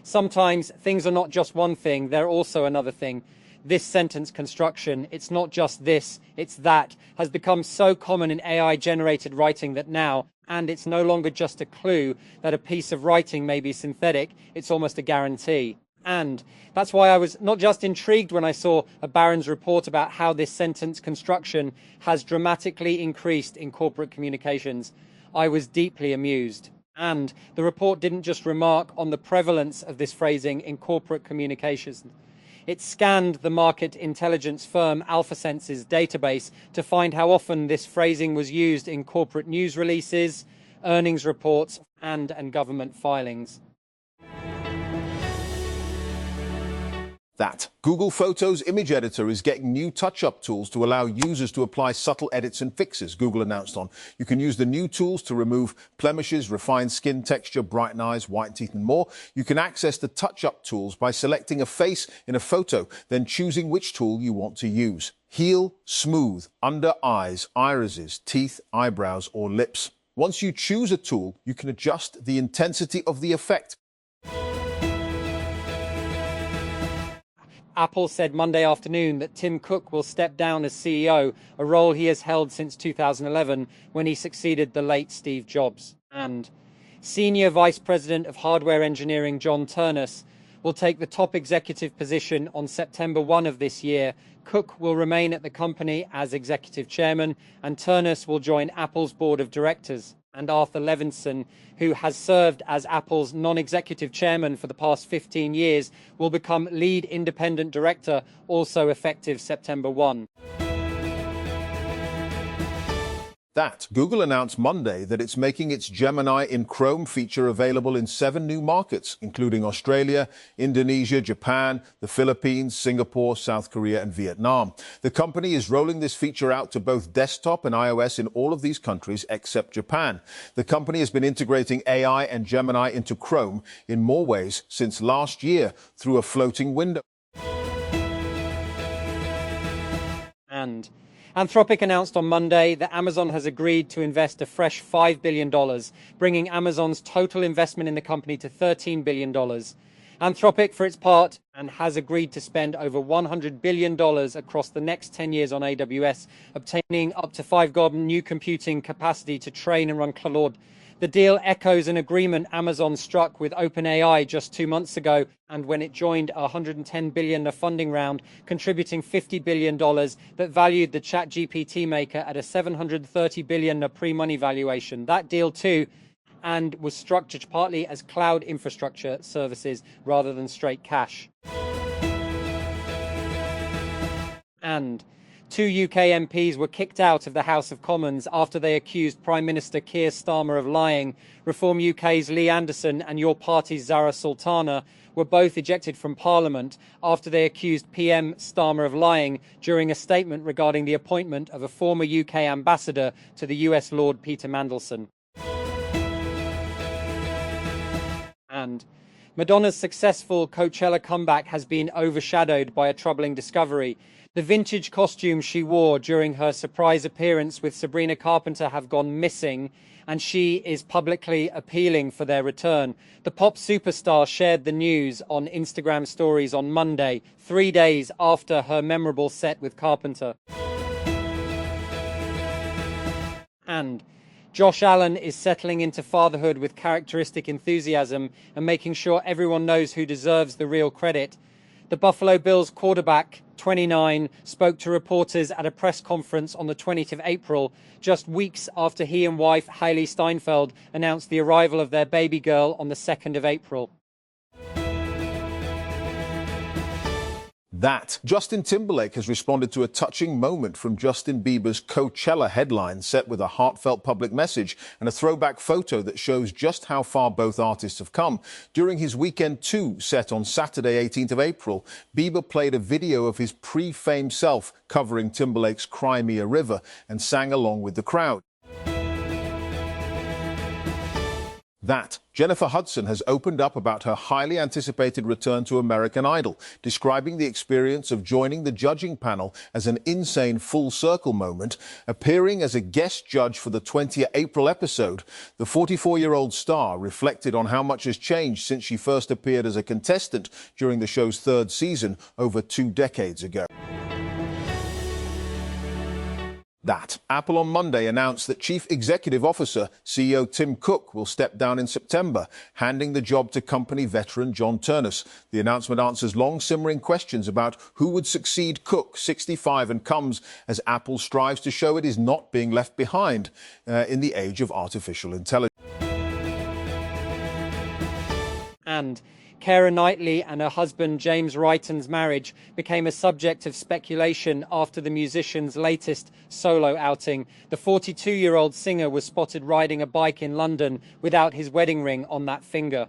Sometimes things are not just one thing, they're also another thing. This sentence construction, it's not just this, it's that, has become so common in AI-generated writing that now, and it's no longer just a clue that a piece of writing may be synthetic, it's almost a guarantee. And that's why I was not just intrigued when I saw a Barron's report about how this sentence construction has dramatically increased in corporate communications. I was deeply amused. And the report didn't just remark on the prevalence of this phrasing in corporate communications. It scanned the market intelligence firm AlphaSense's database to find how often this phrasing was used in corporate news releases, earnings reports, and government filings. That Google Photos image editor is getting new touch-up tools to allow users to apply subtle edits and fixes, Google announced on. You can use the new tools to remove blemishes, refine skin texture, brighten eyes, whiten teeth and more. You can access the touch-up tools by selecting a face in a photo, then choosing which tool you want to use. Heal, smooth, under eyes, irises, teeth, eyebrows or lips. Once you choose a tool, you can adjust the intensity of the effect. Apple said Monday afternoon that Tim Cook will step down as CEO, a role he has held since 2011 when he succeeded the late Steve Jobs. And Senior Vice President of Hardware Engineering John Ternus will take the top executive position on September 1 of this year. Cook will remain at the company as executive chairman, and Ternus will join Apple's board of directors. And Arthur Levinson, who has served as Apple's non-executive chairman for the past 15 years, will become lead independent director, also effective September 1. That Google announced Monday that it's making its Gemini in Chrome feature available in 7 new markets, including Australia, Indonesia, Japan, the Philippines, Singapore, South Korea and Vietnam. The company is rolling this feature out to both desktop and iOS in all of these countries except Japan. The company has been integrating AI and Gemini into Chrome in more ways since last year through a floating window. And Anthropic announced on Monday that Amazon has agreed to invest a fresh $5 billion, bringing Amazon's total investment in the company to $13 billion. Anthropic, for its part, has agreed to spend over $100 billion across the next 10 years on AWS, obtaining up to 5 GOB new computing capacity to train and run Claude. The deal echoes an agreement Amazon struck with OpenAI just 2 months ago, and when it joined a $110 billion funding round, contributing $50 billion that valued the ChatGPT maker at a $730 billion pre-money valuation. That deal too, and was structured partly as cloud infrastructure services rather than straight cash. And 2 UK MPs were kicked out of the House of Commons after they accused Prime Minister Keir Starmer of lying. Reform UK's Lee Anderson and your party's Zara Sultana were both ejected from Parliament after they accused PM Starmer of lying during a statement regarding the appointment of a former UK ambassador to the US Lord Peter Mandelson. And Madonna's successful Coachella comeback has been overshadowed by a troubling discovery. The vintage costumes she wore during her surprise appearance with Sabrina Carpenter have gone missing, and she is publicly appealing for their return. The pop superstar shared the news on Instagram stories on Monday, 3 days after her memorable set with Carpenter. And Josh Allen is settling into fatherhood with characteristic enthusiasm and making sure everyone knows who deserves the real credit. The Buffalo Bills quarterback, 29, spoke to reporters at a press conference on the 20th of April, just weeks after he and wife Hailey Steinfeld announced the arrival of their baby girl on the 2nd of April. That Justin Timberlake has responded to a touching moment from Justin Bieber's Coachella headline, set with a heartfelt public message and a throwback photo that shows just how far both artists have come. During his Weekend 2 set on Saturday, 18th of April, Bieber played a video of his pre-fame self covering Timberlake's Cry Me a River and sang along with the crowd. That Jennifer Hudson has opened up about her highly anticipated return to American Idol, describing the experience of joining the judging panel as an insane full circle moment. Appearing as a guest judge for the 20th April episode, the 44-year-old star reflected on how much has changed since she first appeared as a contestant during the show's third season over 2 decades ago. That Apple on Monday announced that Chief Executive Officer CEO Tim Cook will step down in September, handing the job to company veteran John Ternus. The announcement answers long-simmering questions about who would succeed Cook, 65, and comes as Apple strives to show it is not being left behind in the age of artificial intelligence. And Keira Knightley and her husband James Wrighton's marriage became a subject of speculation after the musician's latest solo outing. The 42-year-old singer was spotted riding a bike in London without his wedding ring on that finger.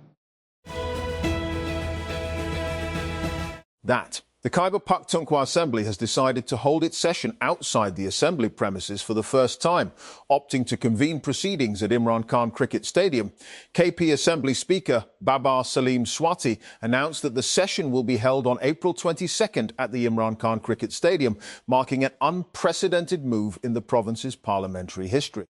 That the Khyber Pakhtunkhwa Assembly has decided to hold its session outside the Assembly premises for the first time, opting to convene proceedings at Imran Khan Cricket Stadium. KP Assembly Speaker Babar Salim Swati announced that the session will be held on April 22nd at the Imran Khan Cricket Stadium, marking an unprecedented move in the province's parliamentary history.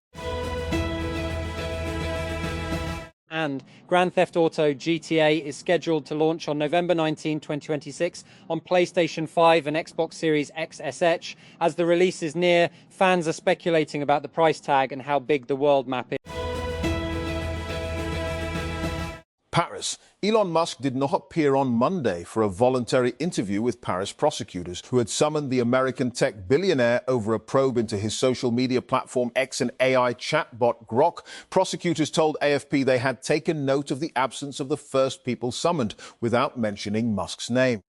And Grand Theft Auto GTA is scheduled to launch on November 19, 2026 on PlayStation 5 and Xbox Series XSH. As the release is near, fans are speculating about the price tag and how big the world map is. Paris. Elon Musk did not appear on Monday for a voluntary interview with Paris prosecutors who had summoned the American tech billionaire over a probe into his social media platform X and AI chatbot Grok. Prosecutors told AFP they had taken note of the absence of the first people summoned without mentioning Musk's name.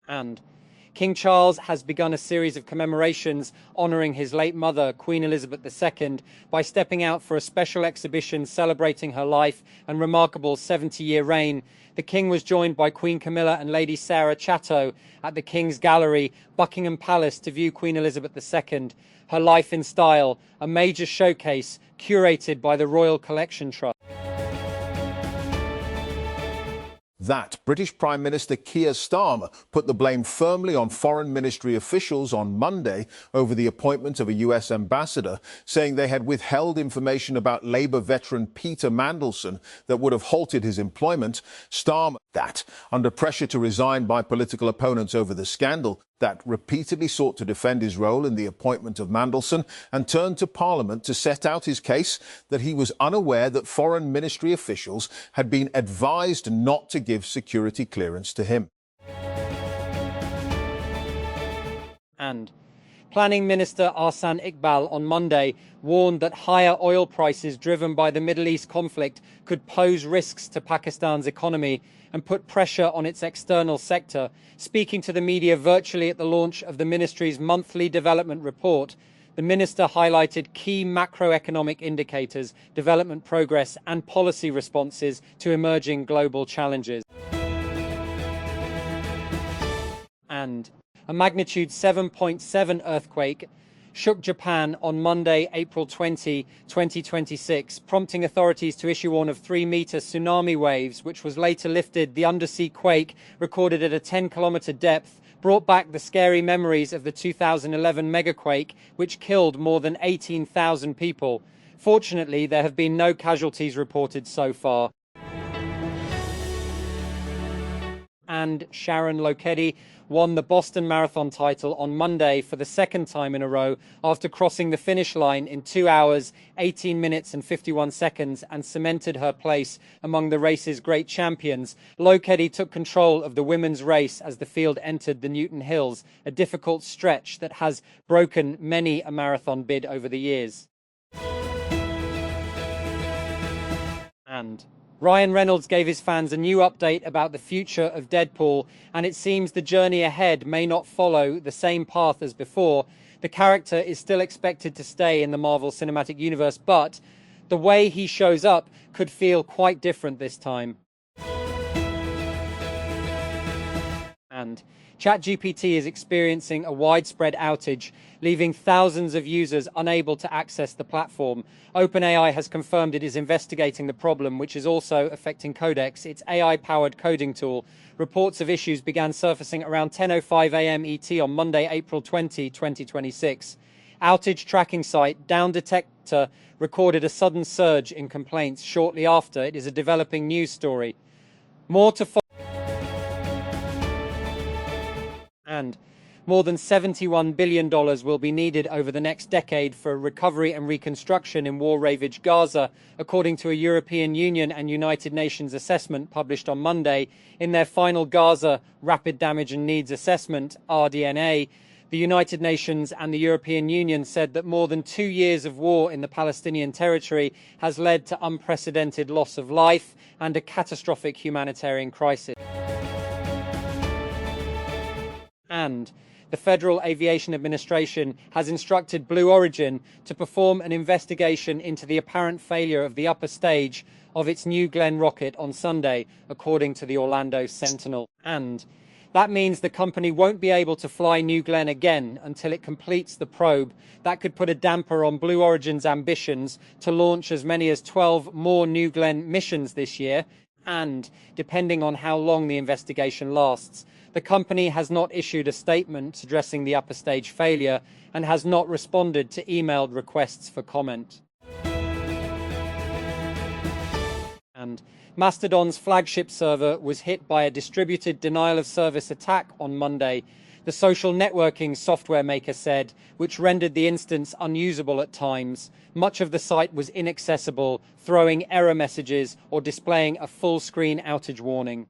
And King Charles has begun a series of commemorations honouring his late mother, Queen Elizabeth II, by stepping out for a special exhibition celebrating her life and remarkable 70-year reign. The King was joined by Queen Camilla and Lady Sarah Chatto at the King's Gallery, Buckingham Palace, to view Queen Elizabeth II. Her Life in Style, a major showcase curated by the Royal Collection Trust. That British Prime Minister Keir Starmer put the blame firmly on foreign ministry officials on Monday over the appointment of a US ambassador, saying they had withheld information about Labour veteran Peter Mandelson that would have halted his employment. Starmer, that under pressure to resign by political opponents over the scandal, that repeatedly sought to defend his role in the appointment of Mandelson and turned to Parliament to set out his case that he was unaware that foreign ministry officials had been advised not to give security clearance to him. And Planning Minister Ahsan Iqbal on Monday warned that higher oil prices driven by the Middle East conflict could pose risks to Pakistan's economy and put pressure on its external sector. Speaking to the media virtually at the launch of the ministry's monthly development report, the minister highlighted key macroeconomic indicators, development progress and policy responses to emerging global challenges. And a magnitude 7.7 earthquake shook Japan on Monday, April 20, 2026, prompting authorities to issue warning of 3-meter tsunami waves, which was later lifted. The undersea quake, recorded at a 10-kilometer depth, brought back the scary memories of the 2011 megaquake, which killed more than 18,000 people. Fortunately, there have been no casualties reported so far. And Sharon Lokedi won the Boston Marathon title on Monday for the second time in a row after crossing the finish line in 2 hours, 18 minutes and 51 seconds and cemented her place among the race's great champions. Lokedi took control of the women's race as the field entered the Newton Hills, a difficult stretch that has broken many a marathon bid over the years. And Ryan Reynolds gave his fans a new update about the future of Deadpool, and it seems the journey ahead may not follow the same path as before. The character is still expected to stay in the Marvel Cinematic Universe, but the way he shows up could feel quite different this time. And ChatGPT is experiencing a widespread outage, leaving thousands of users unable to access the platform. OpenAI has confirmed it is investigating the problem, which is also affecting Codex, its AI-powered coding tool. Reports of issues began surfacing around 10:05 a.m. ET on Monday, April 20, 2026. Outage tracking site Down Detector recorded a sudden surge in complaints shortly after. It is a developing news story. More to follow. And more than $71 billion will be needed over the next decade for recovery and reconstruction in war-ravaged Gaza, according to a European Union and United Nations assessment published on Monday. In their final Gaza Rapid Damage and Needs Assessment, RDNA, the United Nations and the European Union said that more than 2 years of war in the Palestinian territory has led to unprecedented loss of life and a catastrophic humanitarian crisis. And the Federal Aviation Administration has instructed Blue Origin to perform an investigation into the apparent failure of the upper stage of its New Glenn rocket on Sunday, according to the Orlando Sentinel. And that means the company won't be able to fly New Glenn again until it completes the probe. That could put a damper on Blue Origin's ambitions to launch as many as 12 more New Glenn missions this year. And depending on how long the investigation lasts, the company has not issued a statement addressing the upper stage failure and has not responded to emailed requests for comment. And Mastodon's flagship server was hit by a distributed denial of service attack on Monday, the social networking software maker said, which rendered the instance unusable at times. Much of the site was inaccessible, throwing error messages or displaying a full-screen outage warning.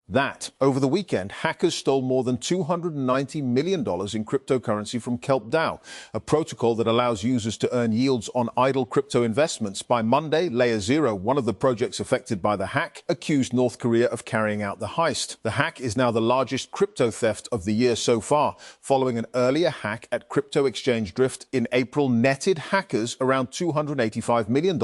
That, over the weekend, hackers stole more than $290 million in cryptocurrency from Kelp DAO, a protocol that allows users to earn yields on idle crypto investments. By Monday, Layer Zero, one of the projects affected by the hack, accused North Korea of carrying out the heist. The hack is now the largest crypto theft of the year so far, following an earlier hack at crypto exchange Drift in April netted hackers around $285 million.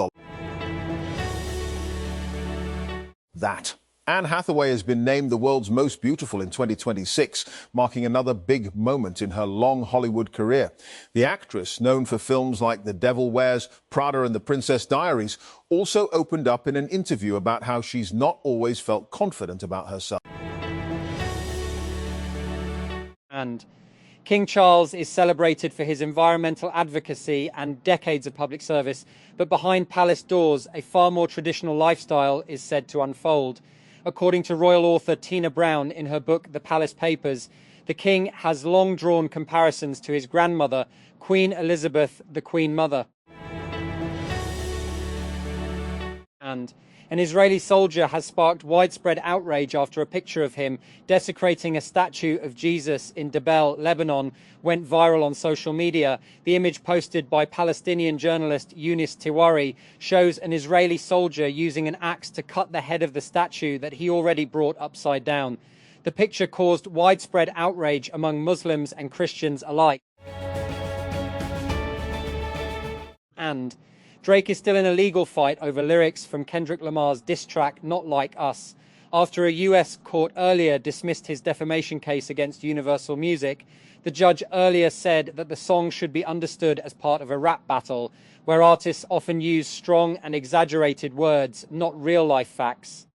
That. Anne Hathaway has been named the world's most beautiful in 2026, marking another big moment in her long Hollywood career. The actress, known for films like The Devil Wears Prada and The Princess Diaries, also opened up in an interview about how she's not always felt confident about herself. And King Charles is celebrated for his environmental advocacy and decades of public service, but behind palace doors, a far more traditional lifestyle is said to unfold. According to royal author Tina Brown in her book The Palace Papers, the king has long drawn comparisons to his grandmother, Queen Elizabeth, the Queen Mother. And an Israeli soldier has sparked widespread outrage after a picture of him desecrating a statue of Jesus in Debel, Lebanon, went viral on social media. The image, posted by Palestinian journalist Yunis Tiwari, shows an Israeli soldier using an axe to cut the head of the statue that he already brought upside down. The picture caused widespread outrage among Muslims and Christians alike. And Drake is still in a legal fight over lyrics from Kendrick Lamar's diss track Not Like Us. After a US court earlier dismissed his defamation case against Universal Music, the judge earlier said that the song should be understood as part of a rap battle, where artists often use strong and exaggerated words, not real-life facts.